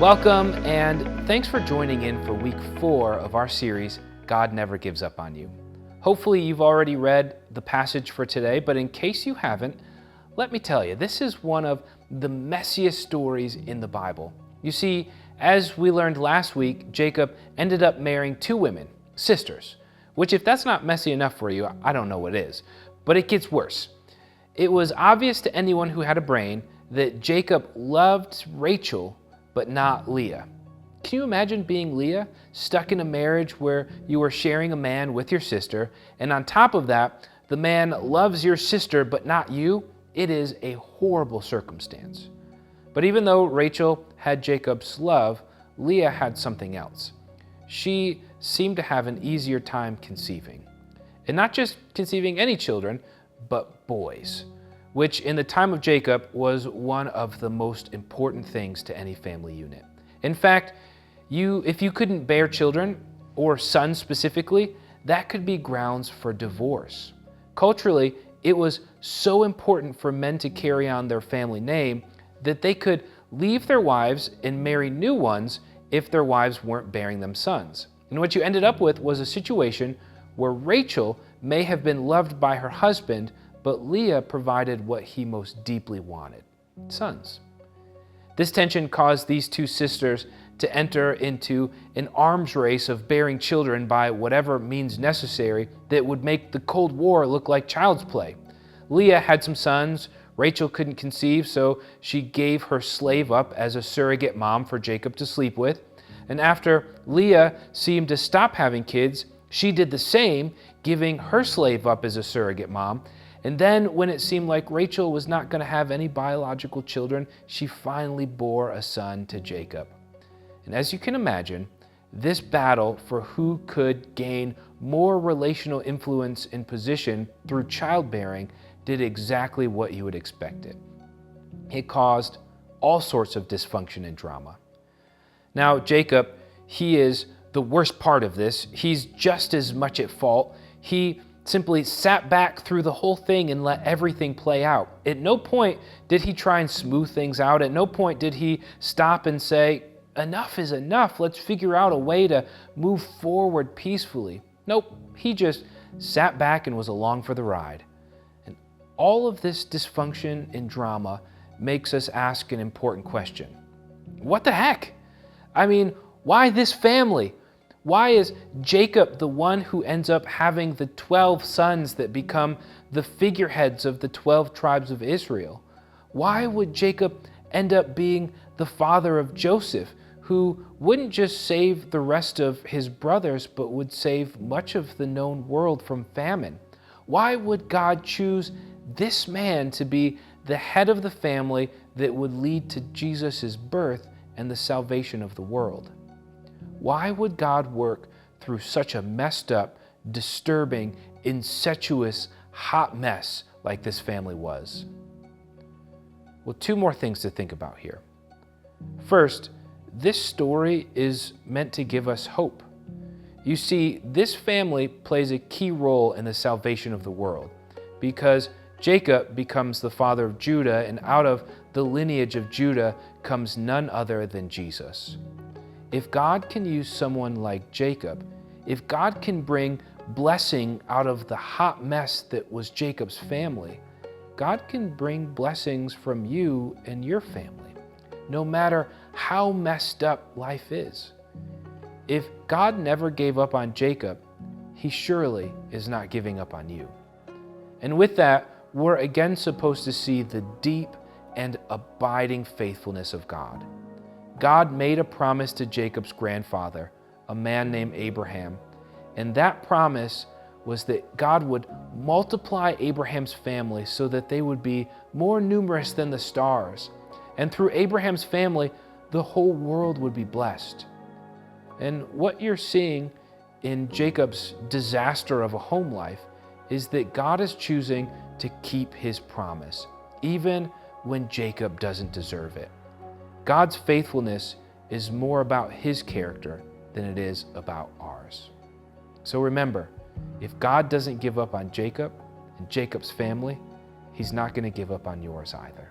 Welcome, and thanks for joining in for week 4 of our series, God Never Gives Up on You. Hopefully you've already read the passage for today, but in case you haven't, let me tell you, this is one of the messiest stories in the Bible. You see, as we learned last week, Jacob ended up marrying 2 women, sisters, which if that's not messy enough for you, I don't know what is. But it gets worse. It was obvious to anyone who had a brain that Jacob loved Rachel but not Leah. Can you imagine being Leah, stuck in a marriage where you were sharing a man with your sister, and on top of that, the man loves your sister but not you? It is a horrible circumstance. But even though Rachel had Jacob's love, Leah had something else. She seemed to have an easier time conceiving. And not just conceiving any children, but boys, which in the time of Jacob was one of the most important things to any family unit. In fact, if you couldn't bear children, or sons specifically, that could be grounds for divorce. Culturally, it was so important for men to carry on their family name that they could leave their wives and marry new ones if their wives weren't bearing them sons. And what you ended up with was a situation where Rachel may have been loved by her husband, but Leah provided what he most deeply wanted, sons. This tension caused these 2 sisters to enter into an arms race of bearing children by whatever means necessary that would make the Cold War look like child's play. Leah had some sons. Rachel couldn't conceive, so she gave her slave up as a surrogate mom for Jacob to sleep with. And after Leah seemed to stop having kids, she did the same, giving her slave up as a surrogate mom. And then when it seemed like Rachel was not going to have any biological children, she finally bore a son to Jacob. And as you can imagine, this battle for who could gain more relational influence and position through childbearing did exactly what you would expect it. It caused all sorts of dysfunction and drama. Now, Jacob, he is the worst part of this. He's just as much at fault. He simply sat back through the whole thing and let everything play out. At no point did he try and smooth things out. At no point did he stop and say, enough is enough. Let's figure out a way to move forward peacefully. Nope, he just sat back and was along for the ride. And all of this dysfunction and drama makes us ask an important question. What the heck? I mean, why this family? Why is Jacob the one who ends up having the 12 sons that become the figureheads of the 12 tribes of Israel? Why would Jacob end up being the father of Joseph, who wouldn't just save the rest of his brothers, but would save much of the known world from famine? Why would God choose this man to be the head of the family that would lead to Jesus' birth and the salvation of the world? Why would God work through such a messed up, disturbing, incestuous, hot mess like this family was? Well, 2 more things to think about here. First, this story is meant to give us hope. You see, this family plays a key role in the salvation of the world because Jacob becomes the father of Judah, and out of the lineage of Judah comes none other than Jesus. If God can use someone like Jacob, if God can bring blessing out of the hot mess that was Jacob's family, God can bring blessings from you and your family, no matter how messed up life is. If God never gave up on Jacob, he surely is not giving up on you. And with that, we're again supposed to see the deep and abiding faithfulness of God. God made a promise to Jacob's grandfather, a man named Abraham, and that promise was that God would multiply Abraham's family so that they would be more numerous than the stars. And through Abraham's family, the whole world would be blessed. And what you're seeing in Jacob's disaster of a home life is that God is choosing to keep his promise, even when Jacob doesn't deserve it. God's faithfulness is more about his character than it is about ours. So remember, If God doesn't give up on Jacob and Jacob's family, He's not going to give up on yours either.